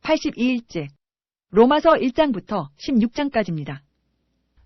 82일째 로마서 1장부터 16장까지입니다.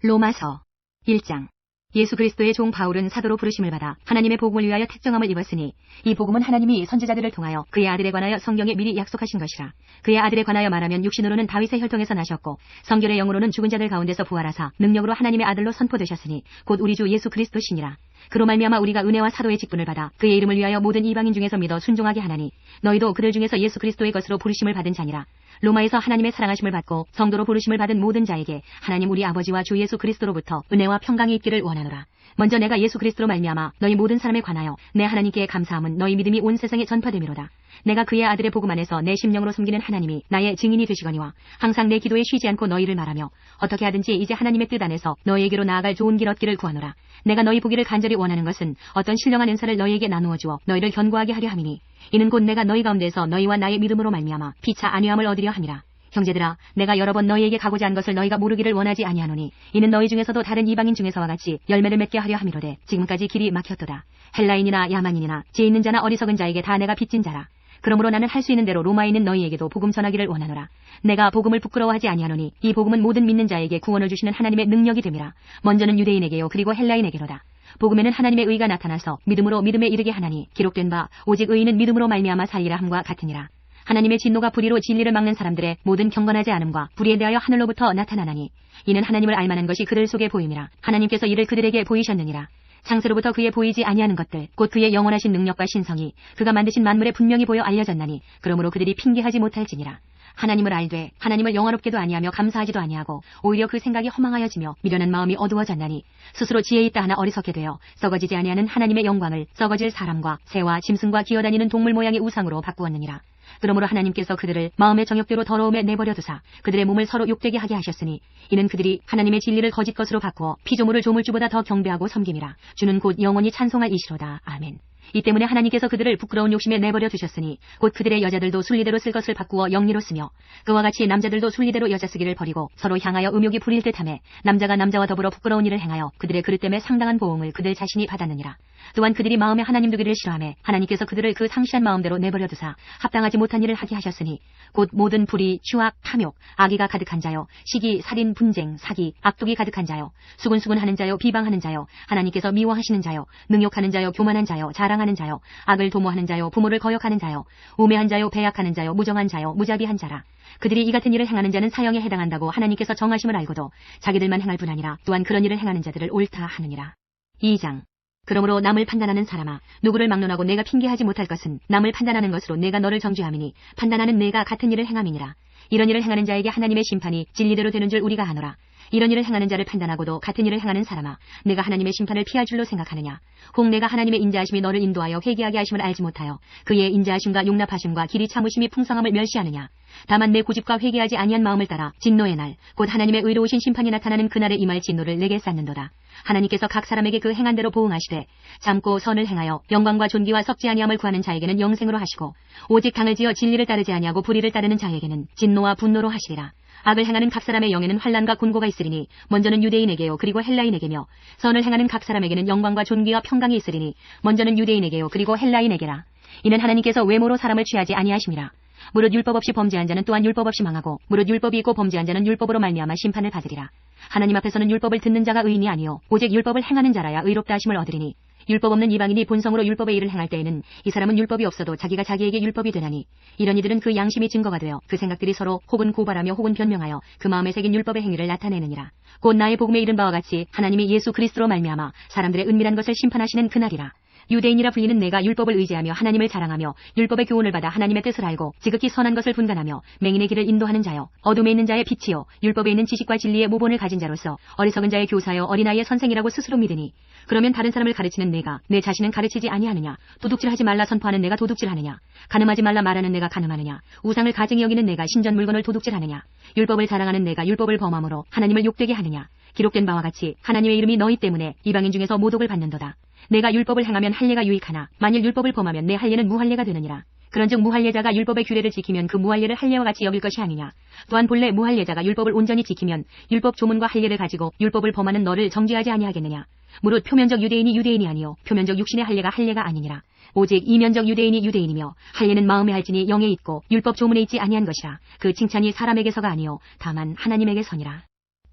로마서 1장. 예수 그리스도의 종 바울은 사도로 부르심을 받아 하나님의 복음을 위하여 택정함을 입었으니 이 복음은 하나님이 선지자들을 통하여 그의 아들에 관하여 성경에 미리 약속하신 것이라. 그의 아들에 관하여 말하면 육신으로는 다윗의 혈통에서 나셨고 성결의 영으로는 죽은 자들 가운데서 부활하사 능력으로 하나님의 아들로 선포되셨으니 곧 우리 주 예수 그리스도시니라. 그로 말미암아 우리가 은혜와 사도의 직분을 받아 그의 이름을 위하여 모든 이방인 중에서 믿어 순종하게 하나니 너희도 그들 중에서 예수 그리스도의 것으로 부르심을 받은 자니라. 로마에서 하나님의 사랑하심을 받고 성도로 부르심을 받은 모든 자에게 하나님 우리 아버지와 주 예수 그리스도로부터 은혜와 평강이 있기를 원하노라. 먼저 내가 예수 그리스도로 말미암아 너희 모든 사람에 관하여 내 하나님께 감사함은 너희 믿음이 온 세상에 전파됨이로다. 내가 그의 아들의 복음 안에서 내 심령으로 섬기는 하나님이 나의 증인이 되시거니와 항상 내 기도에 쉬지 않고 너희를 말하며 어떻게 하든지 이제 하나님의 뜻 안에서 너희에게로 나아갈 좋은 길 얻기를 구하노라. 내가 너희 보기를 간절히 원하는 것은 어떤 신령한 은사를 너희에게 나누어 주어 너희를 견고하게 하려 함이니 이는 곧 내가 너희 가운데서 너희와 나의 믿음으로 말미암아 피차 안위함을 얻으려 함이라. 형제들아, 내가 여러 번 너희에게 가고자 한 것을 너희가 모르기를 원하지 아니하노니 이는 너희 중에서도 다른 이방인 중에서와 같이 열매를 맺게 하려 함이로되 지금까지 길이 막혔도다. 헬라인이나 야만인이나 죄 있는 자나 어리석은 자에게 다 내가 빚진 자라. 그러므로 나는 할 수 있는 대로 로마에 있는 너희에게도 복음 전하기를 원하노라. 내가 복음을 부끄러워하지 아니하노니 이 복음은 모든 믿는 자에게 구원을 주시는 하나님의 능력이 됨이라. 먼저는 유대인에게요 그리고 헬라인에게로다. 복음에는 하나님의 의가 나타나서 믿음으로 믿음에 이르게 하나니 기록된 바 오직 의인은 믿음으로 말미암아 살리라 함과 같으니라. 하나님의 진노가 불의로 진리를 막는 사람들의 모든 경건하지 않음과 불의에 대하여 하늘로부터 나타나나니 이는 하나님을 알만한 것이 그들 속에 보임이라. 하나님께서 이를 그들에게 보이셨느니라. 창세로부터 그의 보이지 아니하는 것들 곧 그의 영원하신 능력과 신성이 그가 만드신 만물에 분명히 보여 알려졌나니 그러므로 그들이 핑계하지 못할지니라. 하나님을 알되 하나님을 영화롭게도 아니하며 감사하지도 아니하고 오히려 그 생각이 허망하여지며 미련한 마음이 어두워졌나니 스스로 지혜 있다 하나 어리석게 되어 썩어지지 아니하는 하나님의 영광을 썩어질 사람과 새와 짐승과 기어다니는 동물 모양의 우상으로 바꾸었느니라. 그러므로 하나님께서 그들을 마음의 정욕대로 더러움에 내버려 두사 그들의 몸을 서로 욕되게 하게 하셨으니 이는 그들이 하나님의 진리를 거짓 것으로 바꾸어 피조물을 조물주보다 더 경배하고 섬김이라. 주는 곧 영원히 찬송할 이시로다. 아멘. 이 때문에 하나님께서 그들을 부끄러운 욕심에 내버려 두셨으니 곧 그들의 여자들도 순리대로 쓸 것을 바꾸어 영리로 쓰며 그와 같이 남자들도 순리대로 여자 쓰기를 버리고 서로 향하여 음욕이 부릴 듯하며 남자가 남자와 더불어 부끄러운 일을 행하여 그들의 그릇 때문에 상당한 보응을 그들 자신이 받았느니라. 또한 그들이 마음에 하나님 두기를 싫어하며 하나님께서 그들을 그 상시한 마음대로 내버려 두사 합당하지 못한 일을 하게 하셨으니 곧 모든 불의, 추악, 탐욕, 악의가 가득한 자요 시기, 살인, 분쟁, 사기, 악독이 가득한 자요 수군수군하는 자요 비방하는 자요 하나님께서 미워하시는 자요 능욕하는 자요 교만한 자요 자랑하는 자요 악을 도모하는 자요 부모를 거역하는 자요 우매한 자요 배약하는 자요 무정한 자요 무자비한 자라. 그들이 이 같은 일을 행하는 자는 사형에 해당한다고 하나님께서 정하심을 알고도 자기들만 행할 뿐 아니라 또한 그런 일을 행하는 자들을 옳다 하느니라. 2장. 그러므로 남을 판단하는 사람아 누구를 막론하고 내가 핑계하지 못할 것은 남을 판단하는 것으로 내가 너를 정죄함이니 판단하는 내가 같은 일을 행함이니라. 이런 일을 행하는 자에게 하나님의 심판이 진리대로 되는 줄 우리가 아노라. 이런 일을 행하는 자를 판단하고도 같은 일을 행하는 사람아 내가 하나님의 심판을 피할 줄로 생각하느냐. 혹 내가 하나님의 인자하심이 너를 인도하여 회개하게 하심을 알지 못하여 그의 인자하심과 용납하심과 길이 참으심이 풍성함을 멸시하느냐. 다만 내 고집과 회개하지 아니한 마음을 따라 진노의 날 곧 하나님의 의로우신 심판이 나타나는 그날에 임할 진노를 내게 쌓는도다. 하나님께서 각 사람에게 그 행한 대로 보응하시되 참고 선을 행하여 영광과 존귀와 섭지 아니함을 구하는 자에게는 영생으로 하시고 오직 당을 지어 진리를 따르지 아니하고 불의를 따르는 자에게는 진노와 분노로 하시리라. 악을 행하는 각 사람의 영에는 환난과 곤고가 있으리니 먼저는 유대인에게요 그리고 헬라인에게며 선을 행하는 각 사람에게는 영광과 존귀와 평강이 있으리니 먼저는 유대인에게요 그리고 헬라인에게라. 이는 하나님께서 외모로 사람을 취하지 아니하심이라. 무릇 율법 없이 범죄한 자는 또한 율법 없이 망하고 무릇 율법이 있고 범죄한 자는 율법으로 말미암아 심판을 받으리라. 하나님 앞에서는 율법을 듣는 자가 의인이 아니요 오직 율법을 행하는 자라야 의롭다 하심을 얻으리니 율법 없는 이방인이 본성으로 율법의 일을 행할 때에는 이 사람은 율법이 없어도 자기가 자기에게 율법이 되나니 이런 이들은 그 양심이 증거가 되어 그 생각들이 서로 혹은 고발하며 혹은 변명하여 그 마음에 새긴 율법의 행위를 나타내느니라. 곧 나의 복음에 이른 바와 같이 하나님이 예수 그리스도로 말미암아 사람들의 은밀한 것을 심판하시는 그날이라. 유대인이라 불리는 내가 율법을 의지하며 하나님을 자랑하며 율법의 교훈을 받아 하나님의 뜻을 알고 지극히 선한 것을 분간하며 맹인의 길을 인도하는 자요 어둠에 있는 자의 빛이요 율법에 있는 지식과 진리의 모본을 가진 자로서 어리석은 자의 교사요 어린아이의 선생이라고 스스로 믿으니 그러면 다른 사람을 가르치는 내가 내 자신은 가르치지 아니하느냐. 도둑질하지 말라 선포하는 내가 도둑질하느냐. 간음하지 말라 말하는 내가 간음하느냐. 우상을 가증히 여기는 내가 신전 물건을 도둑질하느냐. 율법을 자랑하는 내가 율법을 범함으로 하나님을 욕되게 하느냐. 기록된 바와 같이 하나님의 이름이 너희 때문에 이방인 중에서 모독을 받는도다. 내가 율법을 행하면 할례가 유익하나 만일 율법을 범하면 내 할례는 무할례가 되느니라. 그런즉 무할례자가 율법의 규례를 지키면 그 무할례를 할례와 같이 여길 것이 아니냐. 또한 본래 무할례자가 율법을 온전히 지키면 율법 조문과 할례를 가지고 율법을 범하는 너를 정죄하지 아니하겠느냐. 무릇 표면적 유대인이 유대인이 아니요 표면적 육신의 할례가 할례가 아니니라. 오직 이면적 유대인이 유대인이며 할례는 마음에 할지니 영에 있고 율법 조문에 있지 아니한 것이라. 그 칭찬이 사람에게서가 아니요 다만 하나님에게서니라.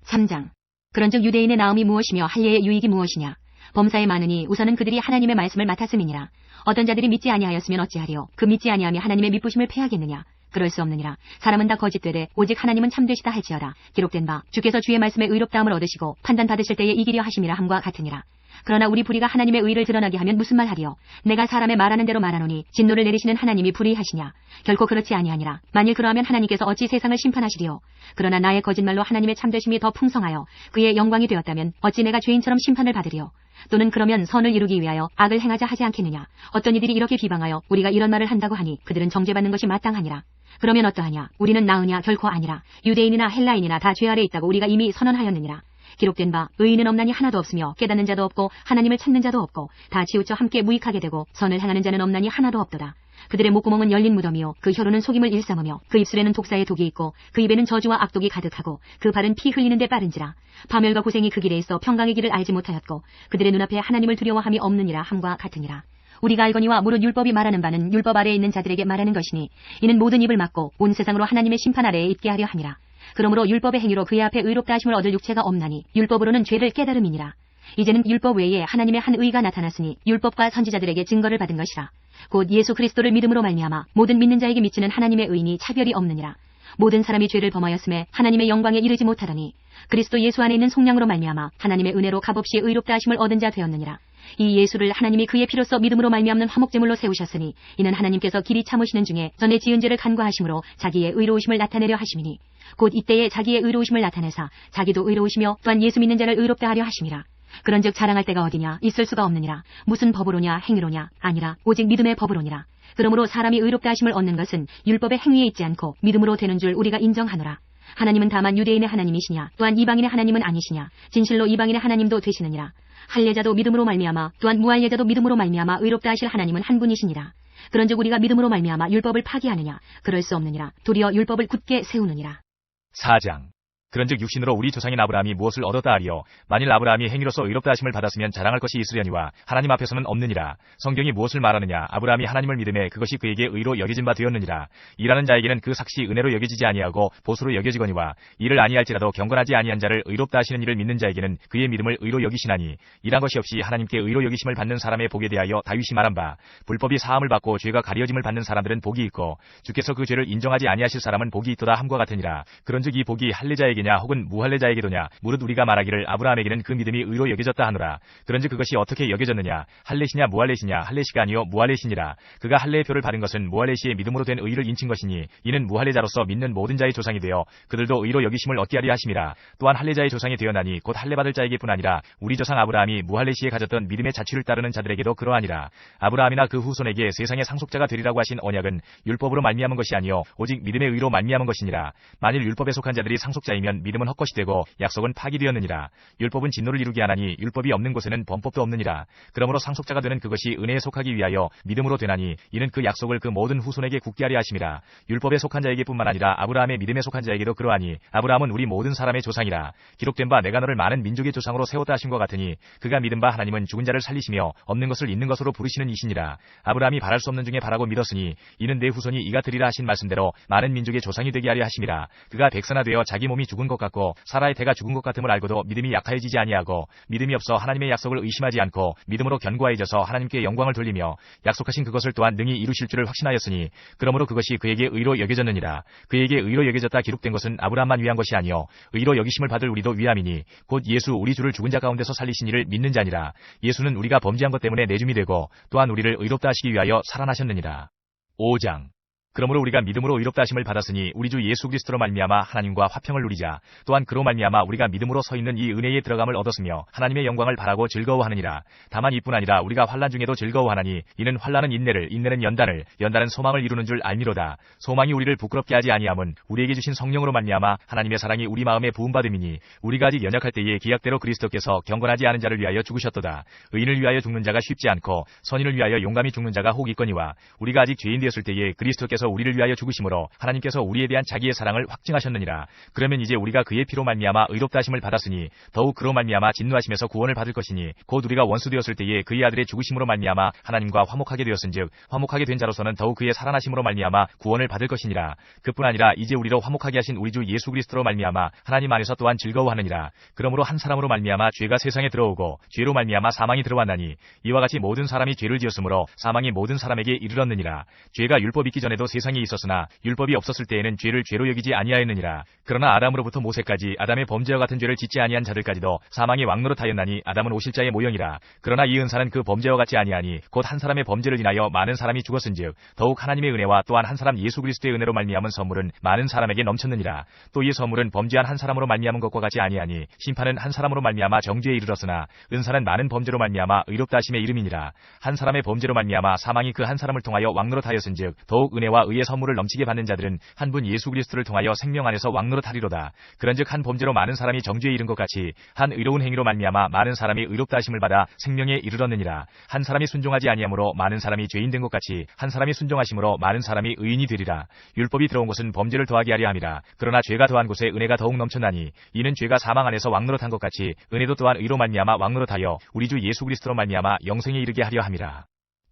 3장. 그런즉 유대인의 나음이 무엇이며 할례의 유익이 무엇이냐. 범사에 많으니 우선은 그들이 하나님의 말씀을 맡았음이니라. 어떤 자들이 믿지 아니하였으면 어찌하리요. 그 믿지 아니함이 하나님의 믿부심을 패하겠느냐. 그럴 수 없느니라. 사람은 다 거짓되되 오직 하나님은 참되시다 할지어다. 기록된 바 주께서 주의 말씀에 의롭다함을 얻으시고 판단받으실 때에 이기려 하심이라 함과 같으니라. 그러나 우리 불의가 하나님의 의를 드러나게 하면 무슨 말하리요. 내가 사람의 말하는 대로 말하노니 진노를 내리시는 하나님이 불의하시냐. 결코 그렇지 아니하니라. 만일 그러하면 하나님께서 어찌 세상을 심판하시리요. 그러나 나의 거짓말로 하나님의 참되심이 더 풍성하여 그의 영광이 되었다면 어찌 내가 죄인처럼 심판을 받으리요. 또는 그러면 선을 이루기 위하여 악을 행하자 하지 않겠느냐. 어떤 이들이 이렇게 비방하여 우리가 이런 말을 한다고 하니 그들은 정죄받는 것이 마땅하니라. 그러면 어떠하냐. 우리는 나으냐. 결코 아니라. 유대인이나 헬라인이나 다 죄 아래 있다고 우리가 이미 선언하였느니라. 기록된 바 의인은 없나니 하나도 없으며 깨닫는 자도 없고 하나님을 찾는 자도 없고 다 치우쳐 함께 무익하게 되고 선을 행하는 자는 없나니 하나도 없도다. 그들의 목구멍은 열린 무덤이요 그 혀로는 속임을 일삼으며 그 입술에는 독사의 독이 있고 그 입에는 저주와 악독이 가득하고 그 발은 피 흘리는 데 빠른지라. 파멸과 고생이 그 길에 있어 평강의 길을 알지 못하였고 그들의 눈앞에 하나님을 두려워함이 없느니라 함과 같으니라. 우리가 알거니와 무릇 율법이 말하는 바는 율법 아래에 있는 자들에게 말하는 것이니 이는 모든 입을 막고 온 세상으로 하나님의 심판 아래에 있게 하려 함이라. 그러므로 율법의 행위로 그의 앞에 의롭다 하심을 얻을 육체가 없나니 율법으로는 죄를 깨달음이니라. 이제는 율법 외에 하나님의 한 의가 나타났으니 율법과 선지자들에게 증거를 받은 것이라. 곧 예수 그리스도를 믿음으로 말미암아 모든 믿는 자에게 미치는 하나님의 의인이 차별이 없느니라. 모든 사람이 죄를 범하였음에 하나님의 영광에 이르지 못하더니 그리스도 예수 안에 있는 속량으로 말미암아 하나님의 은혜로 값없이 의롭다 하심을 얻은 자 되었느니라. 이 예수를 하나님이 그의 피로써 믿음으로 말미암는 화목제물로 세우셨으니 이는 하나님께서 길이 참으시는 중에 전에 지은 죄를 간과하심으로 자기의 의로우심을 나타내려 하심이니 곧 이때에 자기의 의로우심을 나타내사 자기도 의로우시며 또한 예수 믿는 자를 의롭다 하려 하심이라. 그런즉 자랑할 데가 어디냐. 있을 수가 없느니라. 무슨 법으로냐 행위로냐. 아니라 오직 믿음의 법으로니라. 그러므로 사람이 의롭다 하심을 얻는 것은 율법의 행위에 있지 않고 믿음으로 되는 줄 우리가 인정하노라. 하나님은 다만 유대인의 하나님이시냐 또한 이방인의 하나님은 아니시냐. 진실로 이방인의 하나님도 되시느니라. 할례자도 믿음으로 말미암아 또한 무할례자도 믿음으로 말미암아 의롭다 하실 하나님은 한 분이시니라. 그런즉 우리가 믿음으로 말미암아 율법을 파기하느냐. 그럴 수 없느니라. 도리어 율법을 굳게 세우느니라. 4장. 그런즉 육신으로 우리 조상인 아브라함이 무엇을 얻었다 하리요. 만일 아브라함이 행위로서 의롭다 하심을 받았으면 자랑할 것이 있으려니와 하나님 앞에서는 없느니라. 성경이 무엇을 말하느냐. 아브라함이 하나님을 믿음에 그것이 그에게 의로 여겨진 바 되었느니라. 일하는 자에게는 그 삭시 은혜로 여겨지지 아니하고 보수로 여겨지거니와 이를 아니할지라도 경건하지 아니한 자를 의롭다 하시는 이를 믿는 자에게는 그의 믿음을 의로 여기시나니 일한 것이 없이 하나님께 의로 여기심을 받는 사람의 복에 대하여 다윗이 말한 바 불법이 사함을 받고 죄가 가려짐을 받는 사람들은 복이 있고 주께서 그 죄를 인정하지 아니하실 사람은 복이 있도다 함과 같으니라. 그런즉 이 복이 할례자에게냐 혹은 무할례자에게도냐. 무릇 우리가 말하기를 아브라함에게는 그 믿음이 의로 여겨졌다 하노라. 그런즉 그것이 어떻게 여겨졌느냐. 할례시냐 무할례시냐. 할례시가 아니요 무할례시니라. 그가 할례의 표를 받은 것은 무할례시의 믿음으로 된 의를 인친 것이니 이는 무할례자로서 믿는 모든 자의 조상이 되어 그들도 의로 여기심을 얻게 하려 하심이라. 또한 할례자의 조상이 되어나니 곧 할례받을 자에게뿐 아니라 우리 조상 아브라함이 무할례시에 가졌던 믿음의 자취를 따르는 자들에게도 그러하니라. 아브라함이나 그 후손에게 세상의 상속자가 되리라고 하신 언약은 율법으로 말미암은 것이 아니요 오직 믿음의 의로 말미암은 것이니라. 만일 율법에 속한 자들이 상속자이면 믿음은 헛것이 되고 약속은 파기되었느니라. 율법은 진노를 이루게 하나니 율법이 없는 곳에는 범법도 없느니라. 그러므로 상속자가 되는 그것이 은혜에 속하기 위하여 믿음으로 되나니 이는 그 약속을 그 모든 후손에게 굳게 하려 하심이라. 율법에 속한 자에게뿐만 아니라 아브라함의 믿음에 속한 자에게도 그러하니 아브라함은 우리 모든 사람의 조상이라. 기록된 바 내가 너를 많은 민족의 조상으로 세웠다 하신 것 같으니 그가 믿은 바 하나님은 죽은 자를 살리시며 없는 것을 있는 것으로 부르시는 이시니라. 아브라함이 바랄 수 없는 중에 바라고 믿었으니 이는 내 후손이 이가 되리라 하신 말씀대로 많은 민족의 조상이 되게 하려 하심이라. 그가 백선화되어 자기 몸이 죽은 것 같고 사라의 태가 죽은 것 같음을 알고도 믿음이 약하여지지 아니하고 믿음이 없어 하나님의 약속을 의심하지 않고 믿음으로 견고해져서 하나님께 영광을 돌리며 약속하신 그것을 또한 능히 이루실 줄을 확신하였으니 그러므로 그것이 그에게 의로 여겨졌느니라. 그에게 의로 여겨졌다 기록된 것은 아브라함만 위한 것이 아니요 의로 여기심을 받을 우리도 위함이니 곧 예수 우리 주를 죽은 자 가운데서 살리신 이를 믿는 자니라. 예수는 우리가 범죄한 것 때문에 내줌이 되고 또한 우리를 의롭다 하시기 위하여 살아나셨느니라. 5장. 그러므로 우리가 믿음으로 의롭다 하심을 받았으니 우리 주 예수 그리스도로 말미암아 하나님과 화평을 누리자. 또한 그로 말미암아 우리가 믿음으로 서 있는 이 은혜에 들어감을 얻었으며 하나님의 영광을 바라고 즐거워하느니라. 다만 이뿐 아니라 우리가 환난 중에도 즐거워하나니 이는 환난은 인내를 인내는 연단을 연단은 소망을 이루는 줄 알미로다. 소망이 우리를 부끄럽게 하지 아니함은 우리에게 주신 성령으로 말미암아 하나님의 사랑이 우리 마음에 부음받음이니 우리가 아직 연약할 때에 기약대로 그리스도께서 경건하지 않은 자를 위하여 죽으셨도다. 의인을 위하여 죽는 자가 쉽지 않고 선인을 위하여 용감히 죽는 자가 혹 있거니와 우리가 아직 죄인 되었을 때에 그리스도께서 그리스도께서 우리를 위하여 죽으심으로 하나님께서 우리에 대한 자기의 사랑을 확증하셨느니라. 그러면 이제 우리가 그의 피로 말미암아 의롭다 하심을 받았으니 더욱 그로 말미암아 진노하심에서 구원을 받을 것이니 곧 우리가 원수 되었을 때에 그의 아들의 죽으심으로 말미암아 하나님과 화목하게 되었은즉 화목하게 된 자로서는 더욱 그의 살아나심으로 말미암아 구원을 받을 것이니라. 그뿐 아니라 이제 우리로 화목하게 하신 우리 주 예수 그리스도로 말미암아 하나님 안에서 또한 즐거워하느니라. 그러므로 한 사람으로 말미암아 죄가 세상에 들어오고 죄로 말미암아 사망이 들어왔나니 이와 같이 모든 사람이 죄를 지었으므로 사망이 모든 사람에게 이르렀느니라. 죄가 율법 있기 전에도 세상에 있었으나 율법이 없었을 때에는 죄를 죄로 여기지 아니하였느니라. 그러나 아담으로부터 모세까지 아담의 범죄와 같은 죄를 짓지 아니한 자들까지도 사망이 왕노릇하였나니 아담은 오실자의 모형이라. 그러나 이 은사는 그 범죄와 같지 아니하니 곧 한 사람의 범죄를 인하여 많은 사람이 죽었은즉 더욱 하나님의 은혜와 또한 한 사람 예수 그리스도의 은혜로 말미암은 선물은 많은 사람에게 넘쳤느니라. 또 이 선물은 범죄한 한 사람으로 말미암은 것과 같지 아니하니 심판은 한 사람으로 말미암아 정죄에 이르렀으나 은사는 많은 범죄로 말미암아 의롭다 하심의 이름이니라. 한 사람의 범죄로 말미암아 사망이 그 한 사람을 통하여 왕노릇하였은즉 더욱 은혜와 의의 선물을 넘치게 받는 자들은 한 분 예수 그리스도를 통하여 생명 안에서 왕노릇하리로다. 그런즉 한 범죄로 많은 사람이 정죄에 이른 것 같이 한 의로운 행위로 말미암아 많은 사람이 의롭다 하심을 받아 생명에 이르렀느니라. 한 사람이 순종하지 아니하므로 많은 사람이 죄인 된 것 같이 한 사람이 순종하심으로 많은 사람이 의인이 되리라. 율법이 들어온 것은 범죄를 더하게 하려 함이라. 그러나 죄가 더한 곳에 은혜가 더욱 넘쳤나니 이는 죄가 사망 안에서 왕노릇한 것 같이 은혜도 또한 의로 말미암아 왕노릇하여 우리 주 예수 그리스도로 말미암아 영생에 이르게 하려 함이라.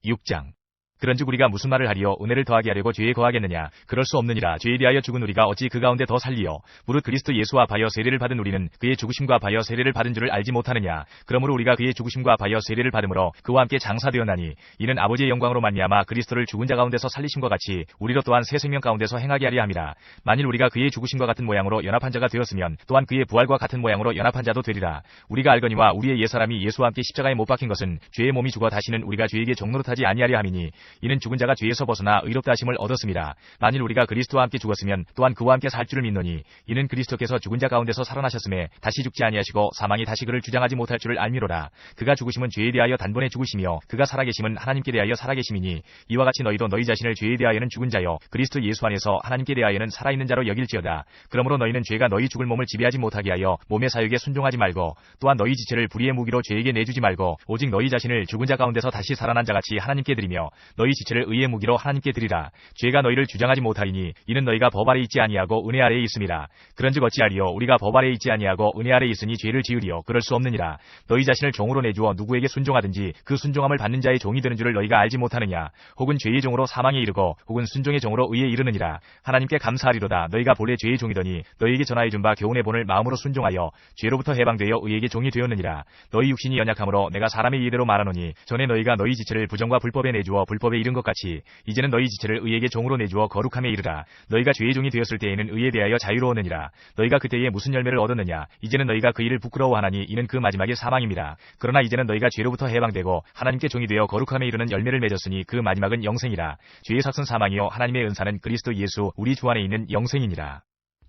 6장. 그런즉 우리가 무슨 말을 하리요? 은혜를 더하게 하려고 죄에 거하겠느냐? 그럴 수 없느니라. 죄에 대하여 죽은 우리가 어찌 그 가운데 더 살리요? 무릇 그리스도 예수와 합하여 세례를 받은 우리는 그의 죽으심과 합하여 세례를 받은 줄을 알지 못하느냐? 그러므로 우리가 그의 죽으심과 합하여 세례를 받음으로 그와 함께 장사되었나니 이는 아버지의 영광으로 말미암아 그리스도를 죽은 자 가운데서 살리심과 같이 우리로 또한 새 생명 가운데서 행하게 하려 함이라. 만일 우리가 그의 죽으심과 같은 모양으로 연합한 자가 되었으면 또한 그의 부활과 같은 모양으로 연합한 자도 되리라. 우리가 알거니와 우리의 옛사람이 예수와 함께 십자가에 못 박힌 것은 죄의 몸이 죽어 다시는 우리가 죄에게 종노릇하지 아니하려 함이니 이는 죽은 자가 죄에서 벗어나 의롭다 하심을 얻었음이라. 만일 우리가 그리스도와 함께 죽었으면 또한 그와 함께 살 줄을 믿노니 이는 그리스도께서 죽은 자 가운데서 살아나셨음에 다시 죽지 아니하시고 사망이 다시 그를 주장하지 못할 줄을 알미로라. 그가 죽으심은 죄에 대하여 단번에 죽으시며 그가 살아계심은 하나님께 대하여 살아계심이니 이와 같이 너희도 너희 자신을 죄에 대하여는 죽은 자요 그리스도 예수 안에서 하나님께 대하여는 살아있는 자로 여길지어다. 그러므로 너희는 죄가 너희 죽을 몸을 지배하지 못하게 하여 몸의 사욕에 순종하지 말고 또한 너희 지체를 불의의 무기로 죄에게 내주지 말고 오직 너희 자신을 죽은 자 가운데서 다시 살아난 자같이 하나님께 드리며 너희 지체를 의의 무기로 하나님께 드리라. 죄가 너희를 주장하지 못하리니 이는 너희가 법 아래 있지 아니하고 은혜 아래에 있음이라. 그런즉 어찌하리요? 우리가 법 아래에 있지 아니하고 은혜 아래에 있으니 죄를 지으리요? 그럴 수 없느니라. 너희 자신을 종으로 내주어 누구에게 순종하든지 그 순종함을 받는 자의 종이 되는 줄을 너희가 알지 못하느냐? 혹은 죄의 종으로 사망에 이르고 혹은 순종의 종으로 의에 이르느니라. 하나님께 감사하리로다. 너희가 본래 죄의 종이더니 너희에게 전하여 준 바 교훈의 본을 마음으로 순종하여 죄로부터 해방되어 의에게 종이 되었느니라. 너희 육신이 연약함으로 내가 사람의 이해대로 말하노니 전에 너희가 너희 지체를 부정과 불법에 내주어 불법에 이른 것 같이 이제는 너희 지체를 의에게 종으로 내주어 거룩함에 이르라. 너희가 죄의 종이 되었을 때에는 의에 대하여 자유로웠느니라. 너희가 그때에 무슨 열매를 얻었느냐? 이제는 너희가 그 일을 부끄러워하나니 이는 그 마지막에 사망임이라. 그러나 이제는 너희가 죄로부터 해방되고 하나님께 종이 되어 거룩함에 이르는 열매를 맺었으니 그 마지막은 영생이라. 죄의 삭은 사망이요 하나님의 은사는 그리스도 예수 우리 주 안에 있는 영생이니라.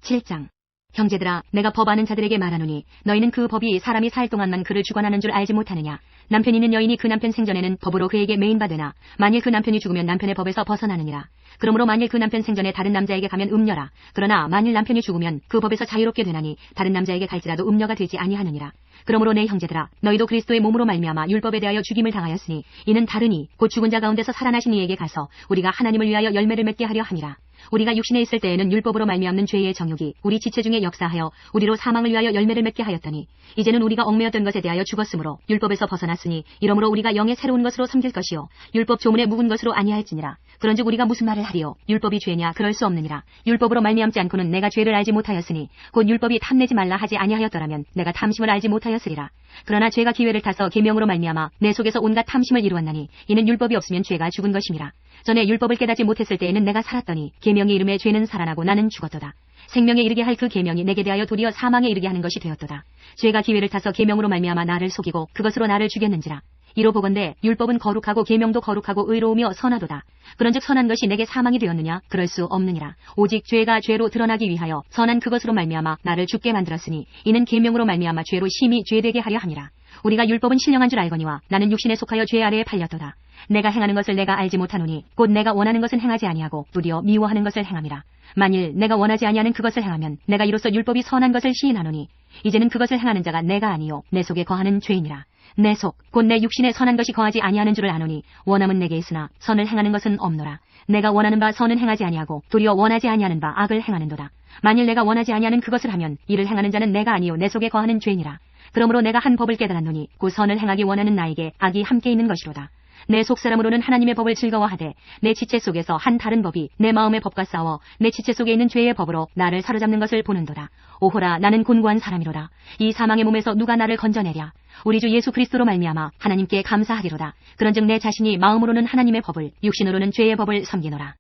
7장. 형제들아, 내가 법 아는 자들에게 말하노니 너희는 그 법이 사람이 살 동안만 그를 주관하는 줄 알지 못하느냐? 남편이 있는 여인이 그 남편 생전에는 법으로 그에게 매인받으나 만일 그 남편이 죽으면 남편의 법에서 벗어나느니라. 그러므로 만일 그 남편 생전에 다른 남자에게 가면 음녀라. 그러나 만일 남편이 죽으면 그 법에서 자유롭게 되나니 다른 남자에게 갈지라도 음녀가 되지 아니하느니라. 그러므로 내 형제들아, 너희도 그리스도의 몸으로 말미암아 율법에 대하여 죽임을 당하였으니 이는 다르니 곧 죽은 자 가운데서 살아나신 이에게 가서 우리가 하나님을 위하여 열매를 맺게 하려 함이라. 우리가 육신에 있을 때에는 율법으로 말미암는 죄의 정욕이 우리 지체 중에 역사하여 우리로 사망을 위하여 열매를 맺게 하였더니 이제는 우리가 얽매였던 것에 대하여 죽었으므로 율법에서 벗어났으니 이러므로 우리가 영의 새로운 것으로 섬길 것이요 율법 조문에 묵은 것으로 아니할지니라. 그런즉 우리가 무슨 말을 하리요? 율법이 죄냐? 그럴 수 없느니라. 율법으로 말미암지 않고는 내가 죄를 알지 못하였으니 곧 율법이 탐내지 말라 하지 아니하였더라면 내가 탐심을 알지 못하였으리라. 그러나 죄가 기회를 타서 계명으로 말미암아 내 속에서 온갖 탐심을 이루었나니 이는 율법이 없으면 죄가 죽은 것임이라. 전에 율법을 깨닫지 못했을 때에는 내가 살았더니 계명의 이름에 죄는 살아나고 나는 죽었도다. 생명에 이르게 할 그 계명이 내게 대하여 도리어 사망에 이르게 하는 것이 되었도다. 죄가 기회를 타서 계명으로 말미암아 나를 속이고 그것으로 나를 죽였는지라. 이로 보건대 율법은 거룩하고 계명도 거룩하고 의로우며 선하도다. 그런즉 선한 것이 내게 사망이 되었느냐? 그럴 수 없느니라. 오직 죄가 죄로 드러나기 위하여 선한 그것으로 말미암아 나를 죽게 만들었으니 이는 계명으로 말미암아 죄로 심히 죄되게 하려 함이라. 우리가 율법은 신령한 줄 알거니와 나는 육신에 속하여 죄 아래에 팔렸도다. 내가 행하는 것을 내가 알지 못하노니 곧 내가 원하는 것은 행하지 아니하고 도리어 미워하는 것을 행함이라. 만일 내가 원하지 아니하는 그것을 행하면 내가 이로써 율법이 선한 것을 시인하노니 이제는 그것을 행하는 자가 내가 아니요 내 속에 거하는 죄이니라. 내 속 곧 내 육신에 선한 것이 거하지 아니하는 줄을 아노니 원함은 내게 있으나 선을 행하는 것은 없노라. 내가 원하는 바 선은 행하지 아니하고 도리어 원하지 아니하는 바 악을 행하는도다. 만일 내가 원하지 아니하는 그것을 하면 이를 행하는 자는 내가 아니요 내 속에 거하는 죄니라. 그러므로 내가 한 법을 깨달았노니 그 선을 행하기 원하는 나에게 악이 함께 있는 것이로다. 내 속사람으로는 하나님의 법을 즐거워하되 내 지체 속에서 한 다른 법이 내 마음의 법과 싸워 내 지체 속에 있는 죄의 법으로 나를 사로잡는 것을 보는도다. 오호라 나는 곤고한 사람이로다. 이 사망의 몸에서 누가 나를 건져내랴. 우리 주 예수 그리스도로 말미암아 하나님께 감사하리로다. 그런즉 내 자신이 마음으로는 하나님의 법을 육신으로는 죄의 법을 섬기노라.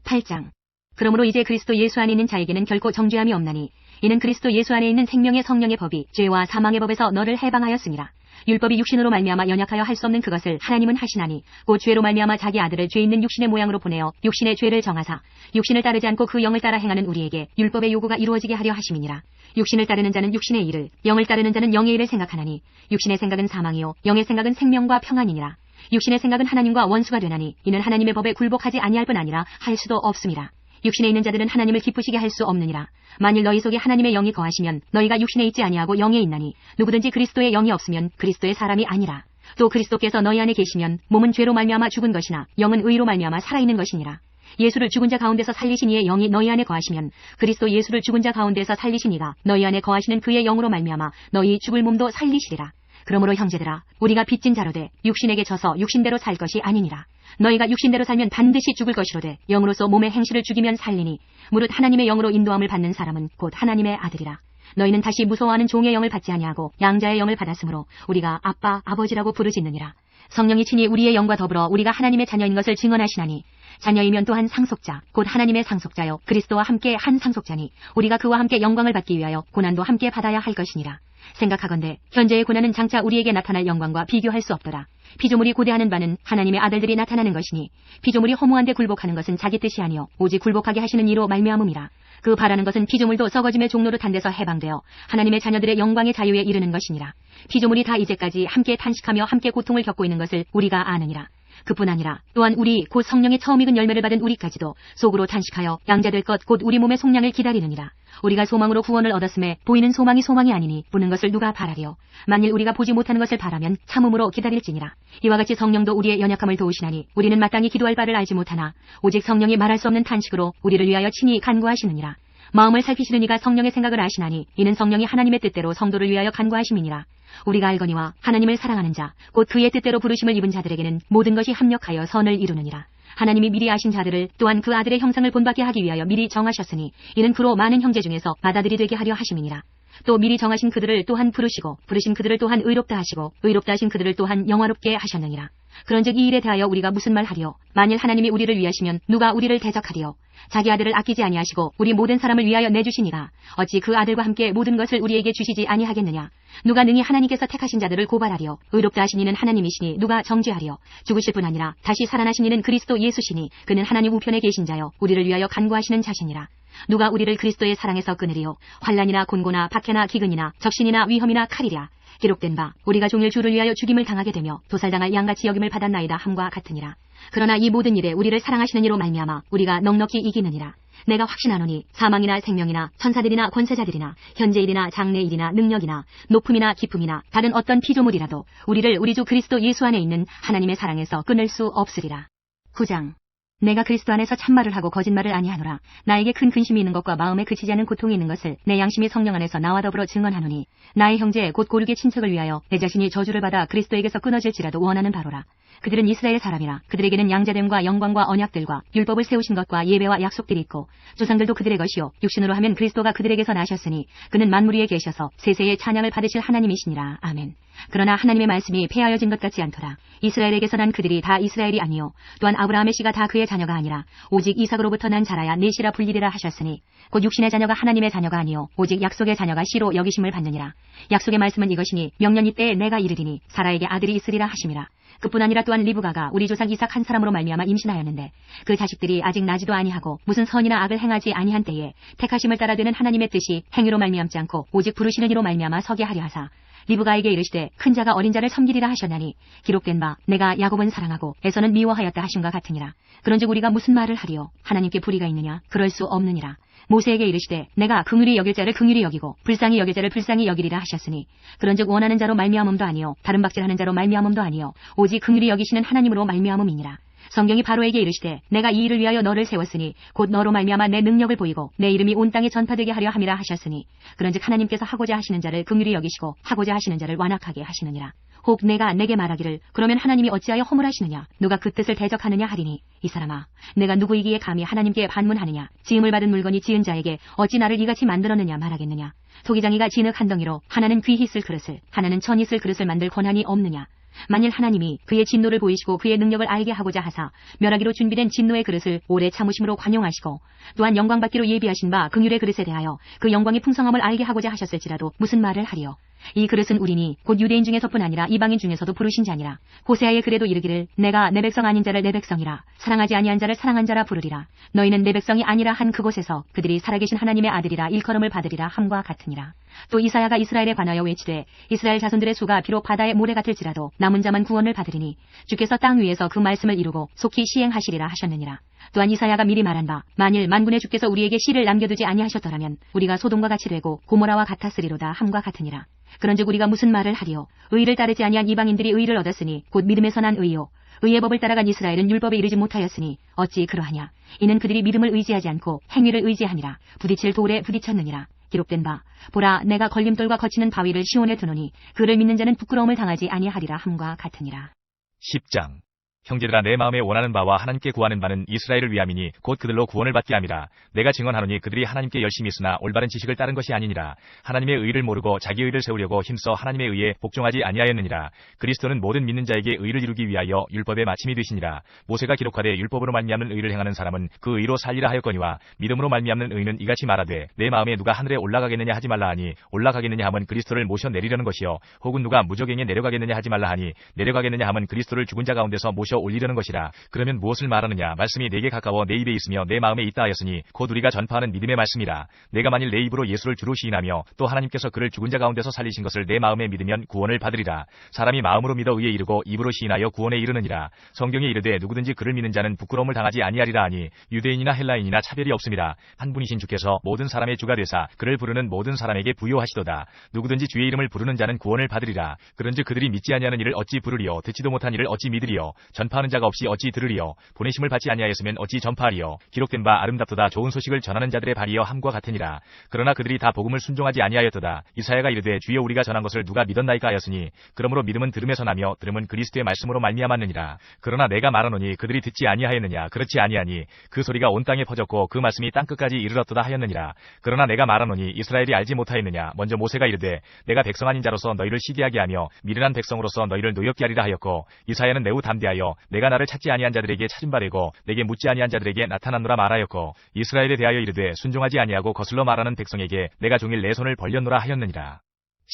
8장. 그러므로 이제 그리스도 예수 안에 있는 자에게는 결코 정죄함이 없나니 이는 그리스도 예수 안에 있는 생명의 성령의 법이 죄와 사망의 법에서 너를 해방하였음이라. 율법이 육신으로 말미암아 연약하여 할 수 없는 그것을 하나님은 하시나니 곧 죄로 말미암아 자기 아들을 죄 있는 육신의 모양으로 보내어 육신의 죄를 정하사 육신을 따르지 않고 그 영을 따라 행하는 우리에게 율법의 요구가 이루어지게 하려 하심이니라. 육신을 따르는 자는 육신의 일을, 영을 따르는 자는 영의 일을 생각하나니 육신의 생각은 사망이요 영의 생각은 생명과 평안이니라. 육신의 생각은 하나님과 원수가 되나니 이는 하나님의 법에 굴복하지 아니할 뿐 아니라 할 수도 없음이라. 육신에 있는 자들은 하나님을 기쁘시게 할 수 없느니라. 만일 너희 속에 하나님의 영이 거하시면 너희가 육신에 있지 아니하고 영에 있나니 누구든지 그리스도의 영이 없으면 그리스도의 사람이 아니라. 또 그리스도께서 너희 안에 계시면 몸은 죄로 말미암아 죽은 것이나 영은 의로 말미암아 살아있는 것이니라. 예수를 죽은 자 가운데서 살리신 이의 영이 너희 안에 거하시면 그리스도 예수를 죽은 자 가운데서 살리신 이가 너희 안에 거하시는 그의 영으로 말미암아 너희 죽을 몸도 살리시리라. 그러므로 형제들아 우리가 빚진 자로되 육신에게 져서 육신대로 살 것이 아니니라. 너희가 육신대로 살면 반드시 죽을 것이로되 영으로서 몸의 행실을 죽이면 살리니 무릇 하나님의 영으로 인도함을 받는 사람은 곧 하나님의 아들이라. 너희는 다시 무서워하는 종의 영을 받지 아니하고 양자의 영을 받았으므로 우리가 아빠 아버지라고 부르짖느니라. 성령이 친히 우리의 영과 더불어 우리가 하나님의 자녀인 것을 증언하시나니 자녀이면 또한 상속자 곧 하나님의 상속자요 그리스도와 함께 한 상속자니 우리가 그와 함께 영광을 받기 위하여 고난도 함께 받아야 할 것이니라. 생각하건대 현재의 고난은 장차 우리에게 나타날 영광과 비교할 수 없더라. 피조물이 고대하는 바는 하나님의 아들들이 나타나는 것이니 피조물이 허무한데 굴복하는 것은 자기 뜻이 아니요 오직 굴복하게 하시는 이로 말미암음이라. 그 바라는 것은 피조물도 썩어짐의 종로로 탄 데서 해방되어 하나님의 자녀들의 영광의 자유에 이르는 것이니라. 피조물이 다 이제까지 함께 탄식하며 함께 고통을 겪고 있는 것을 우리가 아느니라. 그뿐 아니라 또한 우리 곧 성령의 처음 익은 열매를 받은 우리까지도 속으로 탄식하여 양자될 것 곧 우리 몸의 속량을 기다리느니라. 우리가 소망으로 구원을 얻었음에 보이는 소망이 소망이 아니니 보는 것을 누가 바라리요. 만일 우리가 보지 못하는 것을 바라면 참음으로 기다릴지니라. 이와 같이 성령도 우리의 연약함을 도우시나니 우리는 마땅히 기도할 바를 알지 못하나 오직 성령이 말할 수 없는 탄식으로 우리를 위하여 친히 간구하시느니라. 마음을 살피시는 이가 성령의 생각을 아시나니 이는 성령이 하나님의 뜻대로 성도를 위하여 간구하심이니라. 우리가 알거니와 하나님을 사랑하는 자 곧 그의 뜻대로 부르심을 입은 자들에게는 모든 것이 합력하여 선을 이루느니라. 하나님이 미리 아신 자들을 또한 그 아들의 형상을 본받게 하기 위하여 미리 정하셨으니 이는 그로 많은 형제 중에서 맏아들이 되게 하려 하심이니라. 또 미리 정하신 그들을 또한 부르시고 부르신 그들을 또한 의롭다 하시고 의롭다 하신 그들을 또한 영화롭게 하셨느니라. 그런즉 이 일에 대하여 우리가 무슨 말 하리요. 만일 하나님이 우리를 위하시면 누가 우리를 대적하리요. 자기 아들을 아끼지 아니하시고 우리 모든 사람을 위하여 내주시니가 어찌 그 아들과 함께 모든 것을 우리에게 주시지 아니하겠느냐. 누가 능히 하나님께서 택하신 자들을 고발하리요. 의롭다 하신 이는 하나님이시니 누가 정죄하리요. 죽으실 뿐 아니라 다시 살아나신 이는 그리스도 예수시니 그는 하나님 우편에 계신 자여 우리를 위하여 간구하시는 자시니라. 누가 우리를 그리스도의 사랑에서 끊으리요. 환난이나 곤고나 박해나 기근이나 적신이나 위험이나 칼이랴. 기록된 바 우리가 종일 주를 위하여 죽임을 당하게 되며 도살당할 양같이 여김을 받았나이다 함과 같으니라. 그러나 이 모든 일에 우리를 사랑하시는 이로 말미암아 우리가 넉넉히 이기느니라. 내가 확신하노니 사망이나 생명이나 천사들이나 권세자들이나 현재일이나 장래일이나 능력이나 높음이나 깊음이나 다른 어떤 피조물이라도 우리를 우리 주 그리스도 예수 안에 있는 하나님의 사랑에서 끊을 수 없으리라. 9장. 내가 그리스도 안에서 참말을 하고 거짓말을 아니하노라. 나에게 큰 근심이 있는 것과 마음에 그치지 않은 고통이 있는 것을 내 양심이 성령 안에서 나와 더불어 증언하노니 나의 형제 곧 고르게 친척을 위하여 내 자신이 저주를 받아 그리스도에게서 끊어질지라도 원하는 바로라. 그들은 이스라엘 사람이라. 그들에게는 양자됨과 영광과 언약들과 율법을 세우신 것과 예배와 약속들이 있고 조상들도 그들의 것이요 육신으로 하면 그리스도가 그들에게서 나셨으니 그는 만물 위에 계셔서 세세의 찬양을 받으실 하나님이시니라. 아멘. 그러나 하나님의 말씀이 폐하여진 것 같지 않더라. 이스라엘에게서 난 그들이 다 이스라엘이 아니요 또한 아브라함의 씨가 다 그의 자녀가 아니라 오직 이삭으로부터 난 자라야 네 씨라 불리리라 하셨으니 곧 육신의 자녀가 하나님의 자녀가 아니요 오직 약속의 자녀가 씨로 여기심을 받느니라. 약속의 말씀은 이것이니 명년 이때에 내가 이르리니 사라에게 아들이 있으리라 하심이라. 그뿐 아니라 또한 리브가가 우리 조상 이삭 한 사람으로 말미암아 임신하였는데 그 자식들이 아직 나지도 아니하고 무슨 선이나 악을 행하지 아니한 때에 택하심을 따라 되는 하나님의 뜻이 행위로 말미암지 않고 오직 부르시는 이로 말미암아 서게 하려 하사 리브가에게 이르시되 큰 자가 어린 자를 섬기리라 하셨나니 기록된 바 내가 야곱은 사랑하고 에서는 미워하였다 하심과 같으니라. 그런즉 우리가 무슨 말을 하리요? 하나님께 불의가 있느냐? 그럴 수 없느니라. 모세에게 이르시되 내가 긍휼히 여길 자를 긍휼히 여기고 불쌍히 여길 자를 불쌍히 여기리라 하셨으니 그런즉 원하는 자로 말미암음도 아니요 다른 박질하는 자로 말미암음도 아니요 오직 긍휼히 여기시는 하나님으로 말미암음이니라. 성경이 바로에게 이르시되 내가 이 일을 위하여 너를 세웠으니 곧 너로 말미암아 내 능력을 보이고 내 이름이 온 땅에 전파되게 하려 함이라 하셨으니 그런즉 하나님께서 하고자 하시는 자를 긍휼히 여기시고 하고자 하시는 자를 완악하게 하시느니라. 혹 내가 내게 말하기를 그러면 하나님이 어찌하여 허물하시느냐? 누가 그 뜻을 대적하느냐 하리니 이 사람아 내가 누구이기에 감히 하나님께 반문하느냐? 지음을 받은 물건이 지은 자에게 어찌 나를 이같이 만들었느냐 말하겠느냐? 토기장이가 진흙 한 덩이로 하나는 귀히 쓸 그릇을 하나는 천히 쓸 그릇을 만들 권한이 없느냐? 만일 하나님이 그의 진노를 보이시고 그의 능력을 알게 하고자 하사 멸하기로 준비된 진노의 그릇을 오래 참으심으로 관용하시고 또한 영광받기로 예비하신 바 긍휼의 그릇에 대하여 그 영광의 풍성함을 알게 하고자 하셨을지라도 무슨 말을 하리요? 이 그릇은 우리니 곧 유대인 중에서뿐 아니라 이방인 중에서도 부르신 자니라. 호세아의 글에도 이르기를 내가 내 백성 아닌 자를 내 백성이라 사랑하지 아니한 자를 사랑한 자라 부르리라. 너희는 내 백성이 아니라 한 그곳에서 그들이 살아계신 하나님의 아들이라 일컬음을 받으리라 함과 같으니라. 또 이사야가 이스라엘에 관하여 외치되 이스라엘 자손들의 수가 비록 바다의 모래 같을지라도 남은 자만 구원을 받으리니 주께서 땅 위에서 그 말씀을 이루고 속히 시행하시리라 하셨느니라. 또한 이사야가 미리 말한 바 만일 만군의 주께서 우리에게 씨를 남겨두지 아니하셨더라면 우리가 소돔과 같이 되고 고모라와 같았으리로다 함과 같으니라. 그런즉 우리가 무슨 말을 하리요? 의를 따르지 아니한 이방인들이 의를 얻었으니 곧 믿음에서 난 의요 의의 법을 따라간 이스라엘은 율법에 이르지 못하였으니 어찌 그러하냐? 이는 그들이 믿음을 의지하지 않고 행위를 의지함이라. 부딪힐 돌에 부딪혔느니라. 기록된 바 보라 내가 걸림돌과 거치는 바위를 시온에 두노니 그를 믿는 자는 부끄러움을 당하지 아니하리라 함과 같으니라. 10장. 형제들아 내 마음에 원하는 바와 하나님께 구하는 바는 이스라엘을 위함이니 곧 그들로 구원을 받게 함이라. 내가 증언하노니 그들이 하나님께 열심히 있으나 올바른 지식을 따른 것이 아니니라. 하나님의 의를 모르고 자기 의를 세우려고 힘써 하나님의 의에 복종하지 아니하였느니라. 그리스도는 모든 믿는 자에게 의를 이루기 위하여 율법의 마침이 되시니라. 모세가 기록하되 율법으로 말미암는 의를 행하는 사람은 그 의로 살리라 하였거니와 믿음으로 말미암는 의는 이같이 말하되 내 마음에 누가 하늘에 올라가겠느냐 하지 말라 하니 올라가겠느냐 하면 그리스도를 모셔 내리려는 것이요 혹은 누가 무저갱에 내려가겠느냐 하지 말라 하니 내려가겠느냐 하면 그리스도를 죽은 자 가운데서 모셔 올리려는 것이라. 그러면 무엇을 말하느냐? 말씀이 내게 가까워 내 입에 있으며 내 마음에 있다 하였으니 곧 우리가 전파하는 믿음의 말씀이라. 내가 만일 내 입으로 예수를 주로 시인하며 또 하나님께서 그를 죽은 자 가운데서 살리신 것을 내 마음에 믿으면 구원을 받으리라. 사람이 마음으로 믿어 의에 이르고 입으로 시인하여 구원에 이르느니라. 성경에 이르되 누구든지 그를 믿는 자는 부끄러움을 당하지 아니하리라 하니 유대인이나 헬라인이나 차별이 없음이라. 한 분이신 주께서 모든 사람의 주가 되사 그를 부르는 모든 사람에게 부요하시도다. 누구든지 주의 이름을 부르는 자는 구원을 받으리라. 그런즉 그들이 믿지 아니하는 일을 어찌 부르리요? 듣지도 못한 일을 어찌 믿으리요? 전파하는 자가 없이 어찌 들으리요? 보내심을 받지 아니하였으면 어찌 전파하리요? 기록된 바 아름답도다 좋은 소식을 전하는 자들의 발이여 함과 같으니라. 그러나 그들이 다 복음을 순종하지 아니하였도다. 이사야가 이르되 주여 우리가 전한 것을 누가 믿었나이까 하였으니 그러므로 믿음은 들음에서 나며 들음은 그리스도의 말씀으로 말미암았느니라. 그러나 내가 말하노니 그들이 듣지 아니하였느냐? 그렇지 아니하니 그 소리가 온 땅에 퍼졌고 그 말씀이 땅끝까지 이르렀도다 하였느니라. 그러나 내가 말하노니 이스라엘이 알지 못하였느냐? 먼저 모세가 이르되 내가 백성 아닌 자로서 너희를 시기하게 하며 미련한 백성으로서 너희를 노엽게 하리라 하였고 이사야는 매우 담대하여 내가 나를 찾지 아니한 자들에게 찾은 바 되고 내게 묻지 아니한 자들에게 나타났노라 말하였고 이스라엘에 대하여 이르되 순종하지 아니하고 거슬러 말하는 백성에게 내가 종일 내 손을 벌렸노라 하였느니라.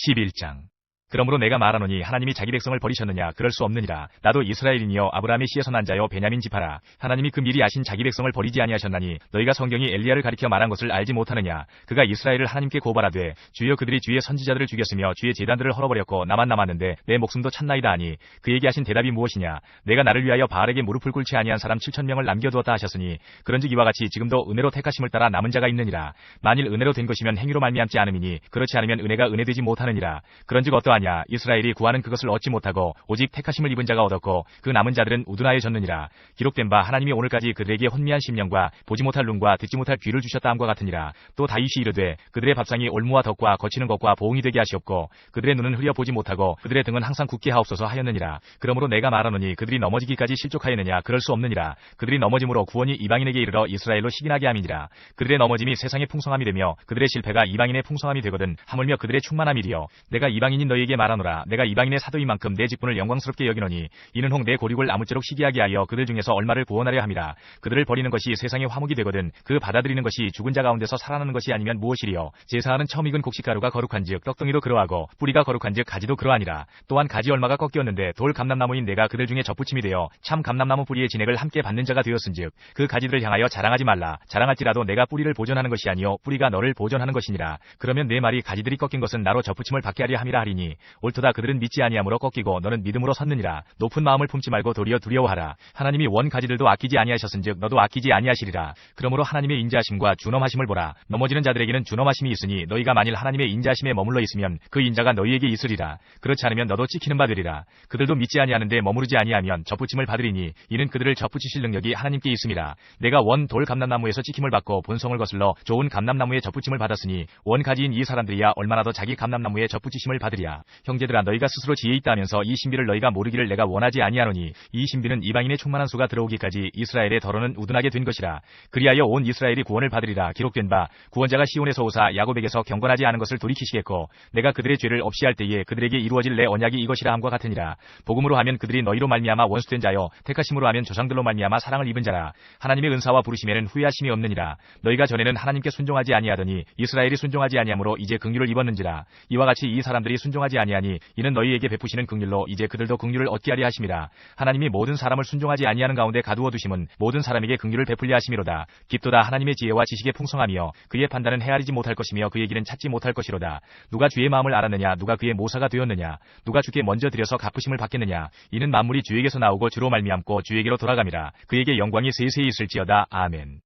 11장. 그러므로 내가 말하노니 하나님이 자기 백성을 버리셨느냐? 그럴 수 없느니라. 나도 이스라엘인이여 아브라함의 씨에서 난 자여 베냐민 지파라. 하나님이 그 미리 아신 자기 백성을 버리지 아니하셨나니 너희가 성경이 엘리야를 가리켜 말한 것을 알지 못하느냐? 그가 이스라엘을 하나님께 고발하되 주여 그들이 주의 선지자들을 죽였으며 주의 제단들을 헐어버렸고 나만 남았는데 내 목숨도 찾나이다 하니 그에게 하신 대답이 무엇이냐? 내가 나를 위하여 바알에게 무릎을 꿇지 아니한 사람 7,000명을 남겨두었다 하셨으니 그런즉 이와 같이 지금도 은혜로 택하심을 따라 남은 자가 있느니라. 만일 은혜로 된 것이면 행위로 말미암지 않음이니 그렇지 않으면 은혜가 은혜되지 못하느니라. 그런즉 어떠하냐? 이스라엘이 구하는 그것을 얻지 못하고 오직 택하심을 입은 자가 얻었고 그 남은 자들은 우둔하여졌느니라. 기록된 바 하나님이 오늘까지 그들에게 혼미한 심령과 보지 못할 눈과 듣지 못할 귀를 주셨다 함과 같으니라. 또 다윗이 이르되 그들의 밥상이 올무와 덕과 거치는 것과 보응이 되게 하시옵고 그들의 눈은 흐려 보지 못하고 그들의 등은 항상 굳게 하옵소서 하였느니라. 그러므로 내가 말하노니 그들이 넘어지기까지 실족하였느냐? 그럴 수 없느니라. 그들이 넘어짐으로 구원이 이방인에게 이르러 이스라엘로 식인하게 함이니라. 그들의 넘어짐이 세상의 풍성함이 되며 그들의 실패가 이방인의 풍성함이 되거든 하물며 그들의 충만함이리요. 내가 이방인인 너희에게 말하노라. 내가 이방인의 사도이만큼 내 직분을 영광스럽게 여기노니 이는 혹 내 고륙을 아무쪼록 시기하게 하여 그들 중에서 얼마를 구원하려 함이라. 그들을 버리는 것이 세상의 화목이 되거든 그 받아들이는 것이 죽은 자 가운데서 살아나는 것이 아니면 무엇이리요? 제사하는 처음 익은 곡식가루가 거룩한즉 떡덩이도 그러하고 뿌리가 거룩한즉 가지도 그러하니라. 또한 가지 얼마가 꺾였는데 돌 감람나무인 내가 그들 중에 접붙임이 되어 참 감람나무 뿌리의 진액을 함께 받는 자가 되었은즉 그 가지들을 향하여 자랑하지 말라. 자랑할지라도 내가 뿌리를 보존하는 것이 아니요 뿌리가 너를 보존하는 것이니라. 그러면 내 말이 가지들이 꺾인 것은 나로 접붙임을 받게 하려 함이라 하리니 하니 옳도다. 그들은 믿지 아니함으로 꺾이고 너는 믿음으로 섰느니라. 높은 마음을 품지 말고 도리어 두려워하라. 하나님이 원 가지들도 아끼지 아니하셨은즉 너도 아끼지 아니하시리라. 그러므로 하나님의 인자하심과 준엄하심을 보라. 넘어지는 자들에게는 준엄하심이 있으니 너희가 만일 하나님의 인자하심에 머물러 있으면 그 인자가 너희에게 있으리라. 그렇지 않으면 너도 찍히는 바 되리라. 그들도 믿지 아니하는데 머무르지 아니하면 접붙임을 받으리니 이는 그들을 접붙이실 능력이 하나님께 있음이라. 내가 원 돌 감람나무에서 찍힘을 받고 본성을 거슬러 좋은 감람나무에 접붙임을 받았으니 원 가지인 이 사람들이야 얼마나 더 자기 감람나무에 접붙이심을 받으리야. 형제들아, 너희가 스스로 지혜 있다 하면서 이 신비를 너희가 모르기를 내가 원하지 아니하노니 이 신비는 이방인의 충만한 수가 들어오기까지 이스라엘의 더러는 우둔하게 된 것이라. 그리하여 온 이스라엘이 구원을 받으리라. 기록된 바 구원자가 시온에서 오사 야곱에게서 경건하지 않은 것을 돌이키시겠고 내가 그들의 죄를 없이 할 때에 그들에게 이루어질 내 언약이 이것이라 함과 같으니라. 복음으로 하면 그들이 너희로 말미암아 원수된 자여, 택하심으로 하면 조상들로 말미암아 사랑을 입은 자라. 하나님의 은사와 부르심에는 후회하심이 없느니라. 너희가 전에는 하나님께 순종하지 아니하더니 이스라엘이 순종하지 아니하므로 이제 긍휼을 입었는지라. 이와 같이 이 사람들이 순종하지 아니하니 이는 너희에게 베푸시는 긍휼로 이제 그들도 긍휼을 얻게 하려 하심이라. 하나님이 모든 사람을 순종하지 아니하는 가운데 가두어 두심은 모든 사람에게 긍휼을 베풀려 하심이로다. 깊도다. 하나님의 지혜와 지식의 풍성하며 그의 판단은 헤아리지 못할 것이며 그의 길은 찾지 못할 것이로다. 누가 주의 마음을 알았느냐? 누가 그의 모사가 되었느냐? 누가 주께 먼저 드려서 갚으심을 받겠느냐? 이는 만물이 주에게서 나오고 주로 말미암고 주에게로 돌아감이라. 그에게 영광이 세세히 있을지어다. 아멘.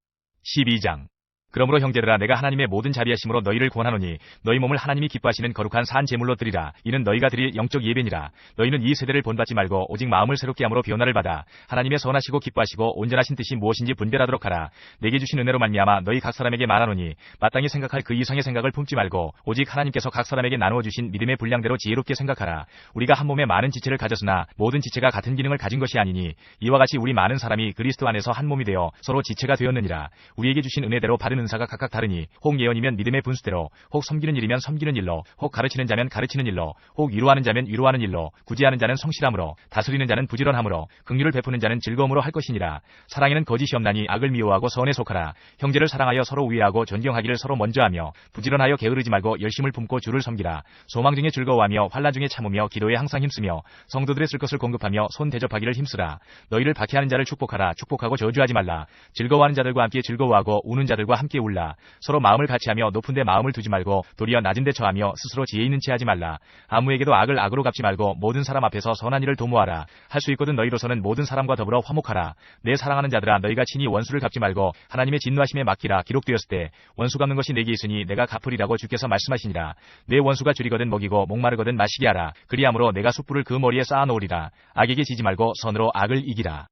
12장. 그러므로 형제들아, 내가 하나님의 모든 자비하심으로 너희를 권하노니 너희 몸을 하나님이 기뻐하시는 거룩한 산 제물로 드리라. 이는 너희가 드릴 영적 예배니라. 너희는 이 세대를 본받지 말고 오직 마음을 새롭게 함으로 변화를 받아 하나님의 선하시고 기뻐하시고 온전하신 뜻이 무엇인지 분별하도록 하라. 내게 주신 은혜로 말미암아 너희 각 사람에게 말하노니 마땅히 생각할 그 이상의 생각을 품지 말고 오직 하나님께서 각 사람에게 나누어 주신 믿음의 분량대로 지혜롭게 생각하라. 우리가 한 몸에 많은 지체를 가졌으나 모든 지체가 같은 기능을 가진 것이 아니니 이와 같이 우리 많은 사람이 그리스도 안에서 한 몸이 되어 서로 지체가 되었느니라. 우리에게 주신 은혜대로 받은 은사가 각각 다르니 혹 예언이면 믿음의 분수대로, 혹 섬기는 일이면 섬기는 일로, 혹 가르치는 자면 가르치는 일로, 혹 위로하는 자면 위로하는 일로, 구제하는 자는 성실함으로, 다스리는 자는 부지런함으로, 긍휼을 베푸는 자는 즐거움으로 할 것이니라. 사랑에는 거짓이 없나니 악을 미워하고 선에 속하라. 형제를 사랑하여 서로 우애하고 존경하기를 서로 먼저 하며 부지런하여 게으르지 말고 열심을 품고 주를 섬기라. 소망 중에 즐거워하며 환난 중에 참으며 기도에 항상 힘쓰며 성도들의 쓸 것을 공급하며 손 대접하기를 힘쓰라. 너희를 박해하는 자를 축복하라. 축복하고 저주하지 말라. 즐거워하는 자들과 함께 즐거워하고 우는 자들과 함께 울라. 서로 마음을 같이하며 높은 데 마음을 두지 말고 도리어 낮은 데 처하며 스스로 지혜 있는 채 하지 말라. 아무에게도 악을 악으로 갚지 말고 모든 사람 앞에서 선한 일을 도모하라. 할 수 있거든 너희로서는 모든 사람과 더불어 화목하라. 내 사랑하는 자들아, 너희가 친히 원수를 갚지 말고 하나님의 진노하심에 맡기라. 기록되었을 때 원수 갚는 것이 내게 있으니 내가 갚으리라고 주께서 말씀하시니라. 내 원수가 줄이거든 먹이고 목마르거든 마시게 하라. 그리함으로 내가 숯불을 그 머리에 쌓아놓으리라. 악에게 지지 말고 선으로 악을 이기라.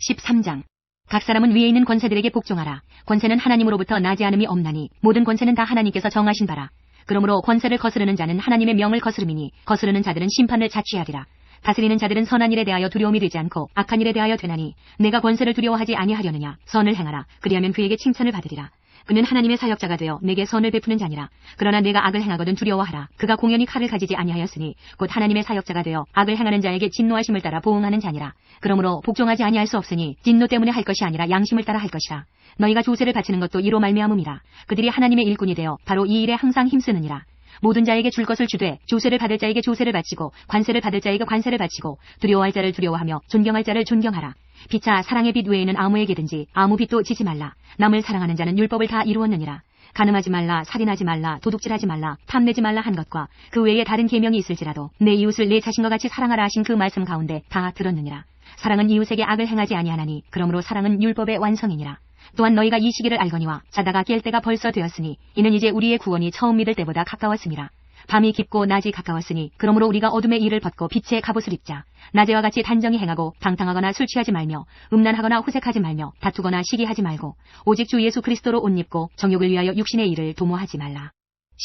13장. 각 사람은 위에 있는 권세들에게 복종하라. 권세는 하나님으로부터 나지 않음이 없나니 모든 권세는 다 하나님께서 정하신 바라. 그러므로 권세를 거스르는 자는 하나님의 명을 거스름이니 거스르는 자들은 심판을 자취하리라. 다스리는 자들은 선한 일에 대하여 두려움이 되지 않고 악한 일에 대하여 되나니 내가 권세를 두려워하지 아니하려느냐. 선을 행하라. 그리하면 그에게 칭찬을 받으리라. 그는 하나님의 사역자가 되어 내게 선을 베푸는 자니라. 그러나 내가 악을 행하거든 두려워하라. 그가 공연히 칼을 가지지 아니하였으니 곧 하나님의 사역자가 되어 악을 행하는 자에게 진노하심을 따라 보응하는 자니라. 그러므로 복종하지 아니할 수 없으니 진노 때문에 할 것이 아니라 양심을 따라 할 것이라. 너희가 조세를 바치는 것도 이로 말미암음이라. 그들이 하나님의 일꾼이 되어 바로 이 일에 항상 힘쓰느니라. 모든 자에게 줄 것을 주되 조세를 받을 자에게 조세를 바치고 관세를 받을 자에게 관세를 바치고 두려워할 자를 두려워하며 존경할 자를 존경하라. 피차 사랑의 빛 외에는 아무에게든지 아무 빛도 지지 말라. 남을 사랑하는 자는 율법을 다 이루었느니라. 간음하지 말라, 살인하지 말라, 도둑질하지 말라, 탐내지 말라 한 것과 그 외에 다른 계명이 있을지라도 내 이웃을 내 자신과 같이 사랑하라 하신 그 말씀 가운데 다 들었느니라. 사랑은 이웃에게 악을 행하지 아니하나니 그러므로 사랑은 율법의 완성이니라. 또한 너희가 이 시기를 알거니와 자다가 깰 때가 벌써 되었으니 이는 이제 우리의 구원이 처음 믿을 때보다 가까웠음이라. 밤이 깊고 낮이 가까웠으니 그러므로 우리가 어둠의 일을 벗고 빛의 갑옷을 입자. 낮에와 같이 단정히 행하고 방탕하거나 술 취하지 말며 음란하거나 호색하지 말며 다투거나 시기하지 말고 오직 주 예수 그리스도로 옷 입고 정욕을 위하여 육신의 일을 도모하지 말라.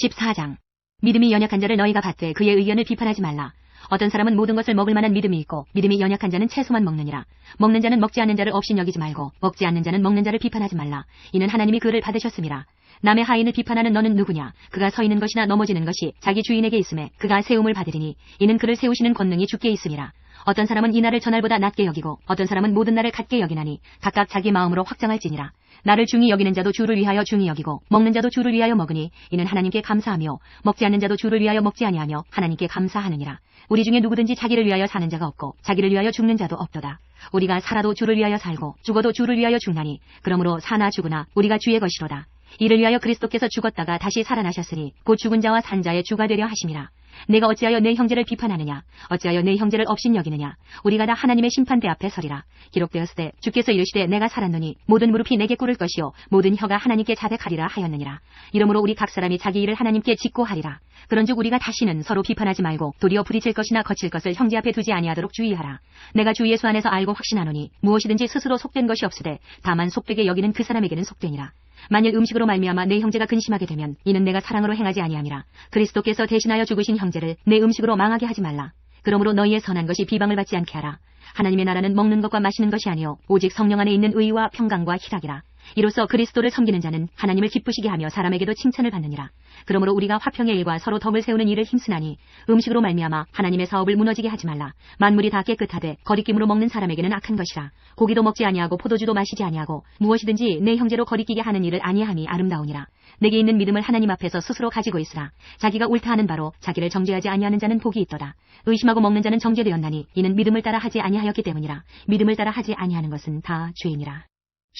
14장. 믿음이 연약한 자를 너희가 받되 그의 의견을 비판하지 말라. 어떤 사람은 모든 것을 먹을 만한 믿음이 있고 믿음이 연약한 자는 채소만 먹느니라. 먹는 자는 먹지 않는 자를 없인 여기지 말고 먹지 않는 자는 먹는 자를 비판하지 말라. 이는 하나님이 그를 받으셨음이라. 남의 하인을 비판하는 너는 누구냐? 그가 서 있는 것이나 넘어지는 것이 자기 주인에게 있음에 그가 세움을 받으리니 이는 그를 세우시는 권능이 주께 있음이라. 어떤 사람은 이 날을 전날보다 낮게 여기고 어떤 사람은 모든 날을 같게 여기나니 각각 자기 마음으로 확정할지니라. 나를 중히 여기는 자도 주를 위하여 중히 여기고 먹는 자도 주를 위하여 먹으니 이는 하나님께 감사하며 먹지 않는 자도 주를 위하여 먹지 아니하며 하나님께 감사하느니라. 우리 중에 누구든지 자기를 위하여 사는 자가 없고 자기를 위하여 죽는 자도 없도다. 우리가 살아도 주를 위하여 살고 죽어도 주를 위하여 죽나니 그러므로 사나 죽으나 우리가 주의 것이로다. 이를 위하여 그리스도께서 죽었다가 다시 살아나셨으니 곧 죽은 자와 산 자의 주가 되려 하심이라. 내가 어찌하여 내 형제를 비판하느냐? 어찌하여 내 형제를 업신여기느냐? 우리가 다 하나님의 심판대 앞에 서리라. 기록되었으되 주께서 이르시되 내가 살았노니 모든 무릎이 내게 꿇을 것이요 모든 혀가 하나님께 자백하리라 하였느니라. 이러므로 우리 각 사람이 자기 일을 하나님께 짓고 하리라. 그런즉 우리가 다시는 서로 비판하지 말고 도리어 부딪힐 것이나 거칠 것을 형제 앞에 두지 아니하도록 주의하라. 내가 주 예수 안에서 알고 확신하노니 무엇이든지 스스로 속된 것이 없으되 다만 속되게 여기는 그 사람에게는 속되니라. 만일 음식으로 말미암아 내 형제가 근심하게 되면 이는 내가 사랑으로 행하지 아니함이라. 그리스도께서 대신하여 죽으신 형제를 내 음식으로 망하게 하지 말라. 그러므로 너희의 선한 것이 비방을 받지 않게 하라. 하나님의 나라는 먹는 것과 마시는 것이 아니요 오직 성령 안에 있는 의와 평강과 희락이라. 이로써 그리스도를 섬기는 자는 하나님을 기쁘시게 하며 사람에게도 칭찬을 받느니라. 그러므로 우리가 화평의 일과 서로 덕을 세우는 일을 힘쓰나니 음식으로 말미암아 하나님의 사업을 무너지게 하지 말라. 만물이 다 깨끗하되 거리낌으로 먹는 사람에게는 악한 것이라. 고기도 먹지 아니하고 포도주도 마시지 아니하고 무엇이든지 내 형제로 거리끼게 하는 일을 아니함이 아름다우니라. 내게 있는 믿음을 하나님 앞에서 스스로 가지고 있으라. 자기가 옳다 하는 바로 자기를 정죄하지 아니하는 자는 복이 있도다. 의심하고 먹는 자는 정죄되었나니 이는 믿음을 따라 하지 아니하였기 때문이라. 믿음을 따라 하지 아니하는 것은 다 죄이니라.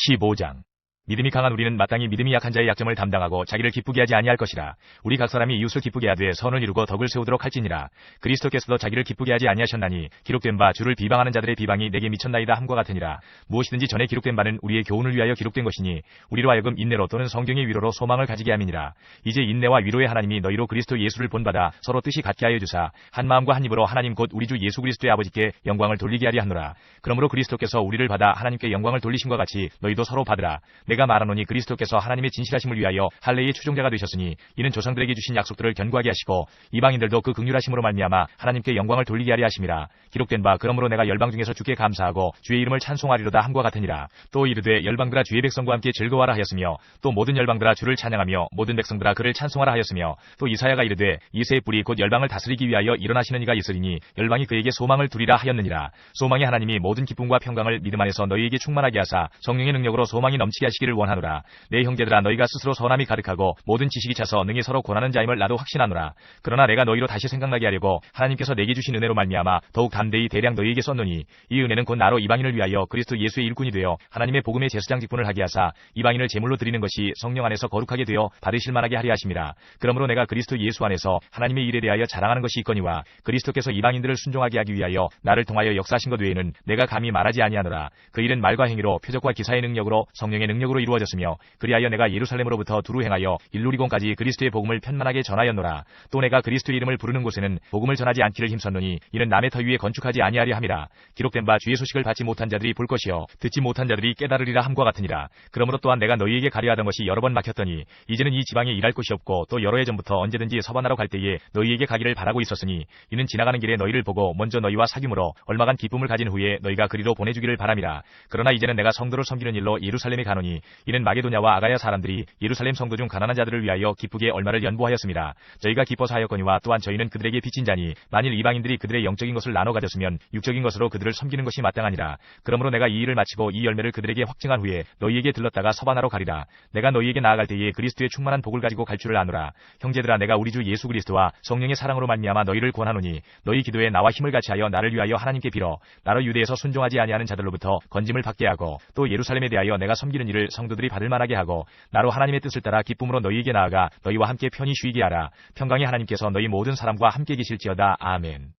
15장. 믿음이 강한 우리는 마땅히 믿음이 약한 자의 약점을 담당하고 자기를 기쁘게 하지 아니할 것이라. 우리 각 사람이 이웃을 기쁘게 하되 선을 이루고 덕을 세우도록 할지니라. 그리스도께서도 자기를 기쁘게 하지 아니하셨나니 기록된 바 주를 비방하는 자들의 비방이 내게 미쳤나이다 함과 같으니라. 무엇이든지 전에 기록된 바는 우리의 교훈을 위하여 기록된 것이니 우리로 하여금 인내로 또는 성경의 위로로 소망을 가지게 함이니라. 이제 인내와 위로의 하나님이 너희로 그리스도 예수를 본받아 서로 뜻이 같게 하여 주사 한 마음과 한 입으로 하나님 곧 우리 주 예수 그리스도의 아버지께 영광을 돌리게 하리 하노라. 그러므로 그리스도께서 우리를 받아 하나님께 영광을 돌리심과 같이 너희도 서로 받으라. 내가 말하노니 그리스도께서 하나님의 진실하심을 위하여 할례의 추종자가 되셨으니 이는 조상들에게 주신 약속들을 견고하게 하시고 이방인들도 그 긍휼하심으로 말미암아 하나님께 영광을 돌리게 하리 하심이라. 기록된 바 그러므로 내가 열방 중에서 주께 감사하고 주의 이름을 찬송하리로다 함과 같으니라. 또 이르되 열방들아 주의 백성과 함께 즐거워하라 하였으며 또 모든 열방들아 주를 찬양하며 모든 백성들아 그를 찬송하라 하였으며 또 이사야가 이르되 이새의 뿔이 곧 열방을 다스리기 위하여 일어나시는 이가 있으리니 열방이 그에게 소망을 두리라 하였느니라. 소망의 하나님이 모든 기쁨과 평강을 믿음 안에서 너희에게 충만하게 하사 성령의 능력으로 소망이 넘치게 하시기를 원하노라. 내 형제들아 너희가 스스로 선함이 가득하고 모든 지식이 차서 능히 서로 권하는 자임을 나도 확신하노라. 그러나 내가 너희로 다시 생각나게 하려고 하나님께서 내게 주신 은혜로 말미암아 더욱 담대히 대량 너희에게 썼노니 이 은혜는 곧 나로 이방인을 위하여 그리스도 예수의 일꾼이 되어 하나님의 복음의 제사장 직분을 하게 하사 이방인을 제물로 드리는 것이 성령 안에서 거룩하게 되어 받으실 만하게 하리 하심이라. 그러므로 내가 그리스도 예수 안에서 하나님의 일에 대하여 자랑하는 것이 있거니와 그리스도께서 이방인들을 순종하게 하기 위하여 나를 통하여 역사하신 것 외에는 내가 감히 말하지 아니하노라. 그 일은 말과 행위로 표적과 기사의 능력으로 성령의 능력으로 이루어졌으며 그리하여 내가 예루살렘으로부터 두루 행하여 일루리곤까지 그리스도의 복음을 편만하게 전하였노라. 또 내가 그리스도의 이름을 부르는 곳에는 복음을 전하지 않기를 힘썼노니 이는 남의 터 위에 건축하지 아니하려 함이라. 기록된 바 주의 소식을 받지 못한 자들이 볼 것이요 듣지 못한 자들이 깨달으리라 함과 같으니라. 그러므로 또한 내가 너희에게 가려 하던 것이 여러 번 막혔더니 이제는 이 지방에 일할 곳이 없고 또 여러 해 전부터 언제든지 서반하러 갈 때에 너희에게 가기를 바라고 있었으니 이는 지나가는 길에 너희를 보고 먼저 너희와 사귐으로 얼마간 기쁨을 가진 후에 너희가 그리로 보내주기를 바람이라. 그러나 이제는 내가 성도를 섬기는 일로 예루살렘에 가노니 이는 마게도냐와 아가야 사람들이 예루살렘 성도 중 가난한 자들을 위하여 기쁘게 얼마를 연보하였습니다. 저희가 기뻐서 하였거니와 또한 저희는 그들에게 빚진 자니 만일 이방인들이 그들의 영적인 것을 나눠 가졌으면 육적인 것으로 그들을 섬기는 것이 마땅하니라. 그러므로 내가 이 일을 마치고 이 열매를 그들에게 확증한 후에 너희에게 들렀다가 서반하러 가리라. 내가 너희에게 나아갈 때에 그리스도의 충만한 복을 가지고 갈 줄을 아노라. 형제들아 내가 우리 주 예수 그리스도와 성령의 사랑으로 말미암아 너희를 권하노니 너희 기도에 나와 힘을 같이하여 나를 위하여 하나님께 빌어 나로 유대에서 순종하지 아니하는 자들로부터 건짐을 받게 하고 또 예루살렘에 대하여 내가 섬기는 일을 성도들이 받을 만하게 하고 나로 하나님의 뜻을 따라 기쁨으로 너희에게 나아가 너희와 함께 편히 쉬게 하라. 평강의 하나님께서 너희 모든 사람과 함께 계실지어다. 아멘.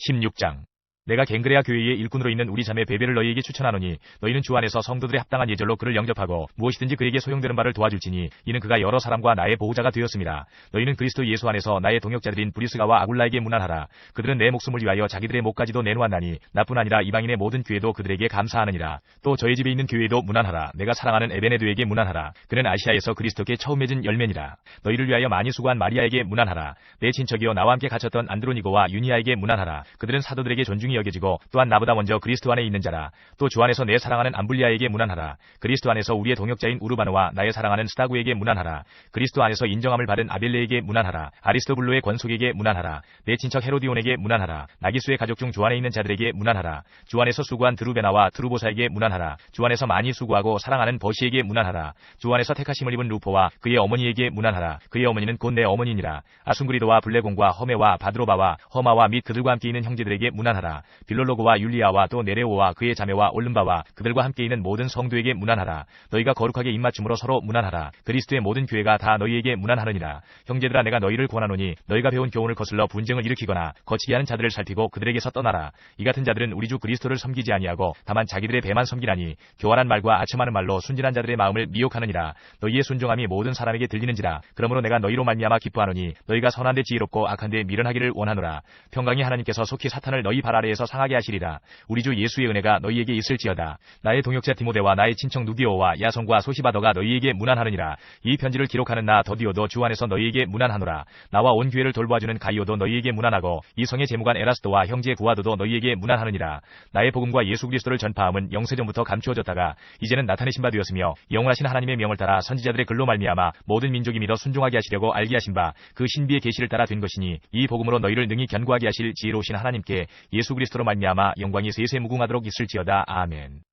16장. 내가 갱그레아 교회의 일꾼으로 있는 우리 자매 베베를 너희에게 추천하노니 너희는 주 안에서 성도들의 합당한 예절로 그를 영접하고 무엇이든지 그에게 소용되는 바를 도와줄지니 이는 그가 여러 사람과 나의 보호자가 되었습니다. 너희는 그리스도 예수 안에서 나의 동역자들인 브리스가와 아굴라에게 문안하라. 그들은 내 목숨을 위하여 자기들의 목까지도 내놓았나니 나뿐 아니라 이방인의 모든 교회도 그들에게 감사하느니라. 또 저희 집에 있는 교회도 문안하라. 내가 사랑하는 에베네도에게 문안하라. 그는 아시아에서 그리스도께 처음 맺은 열매니라. 너희를 위하여 많이 수고한 마리아에게 문안하라. 내 친척이여 나와 함께 갇혔던 안드로니고와 유니아에게 문안하라. 그들은 사도들에게 존중이 여겨지고 또한 나보다 먼저 그리스도 안에 있는 자라. 또 주 안에서 내 사랑하는 암블리아에게 문안하라. 그리스도 안에서 우리의 동역자인 우르바노와 나의 사랑하는 스타구에게 문안하라. 그리스도 안에서 인정함을 받은 아벨레에게 문안하라. 아리스토블로의 권속에게 문안하라. 내 친척 헤로디온에게 문안하라. 나기수의 가족 중 주 안에 있는 자들에게 문안하라. 주 안에서 수고한 드루베나와 드루보사에게 문안하라. 주 안에서 많이 수고하고 사랑하는 버시에게 문안하라. 주 안에서 택하심을 입은 루포와 그의 어머니에게 문안하라. 그의 어머니는 곧 내 어머니니라. 아순그리도와 블레공과 허메와 바드로바와 허마와 및 그들과 함께 있는 형제들에게 문안하라. 문안하라. 빌롤로고와 율리아와 또 네레오와 그의 자매와 올른바와 그들과 함께 있는 모든 성도에게 문안하라. 너희가 거룩하게 입맞춤으로 서로 문안하라. 그리스도의 모든 교회가 다 너희에게 문안하느니라. 형제들아 내가 너희를 권하노니 너희가 배운 교훈을 거슬러 분쟁을 일으키거나 거치게 하는 자들을 살피고 그들에게서 떠나라. 이 같은 자들은 우리 주 그리스도를 섬기지 아니하고 다만 자기들의 배만 섬기나니 교활한 말과 아첨하는 말로 순진한 자들의 마음을 미혹하느니라. 너희의 순종함이 모든 사람에게 들리는지라. 그러므로 내가 너희로 말미암아 기뻐하노니 너희가 선한데 지혜롭고 악한데 미련하기를 원하노라. 평강이 하나님께서 속히 사탄을 너희 발 아래에서 상하게 하시리라. 우리 주 예수의 은혜가 너희에게 있을지어다. 나의 동역자 디모데와 나의 친척 누기오와 야손과 소시바더가 너희에게 문안하느니라. 이 편지를 기록하는 나 더디오도 주 안에서 너희에게 문안하노라. 나와 온 교회를 돌보아주는 가이오도 너희에게 문안하고 이 성의 제무관 에라스도와 형제 구아도도 너희에게 문안하느니라. 나의 복음과 예수 그리스도를 전파함은 영세전부터 감추어졌다가 이제는 나타내신 바 되었으며 영원하신 하나님의 명을 따라 선지자들의 글로 말미암아 모든 민족이 믿어 순종하게 하시려고 알게 하신 바 그 신비의 계시를 따라 된 것이니 이 복음으로 너희를 능히 견고하게 하실 지혜로우신 하나님께 예수 그리스도로 말미암아 영광이 세세 무궁하도록 있을지어다. 아멘.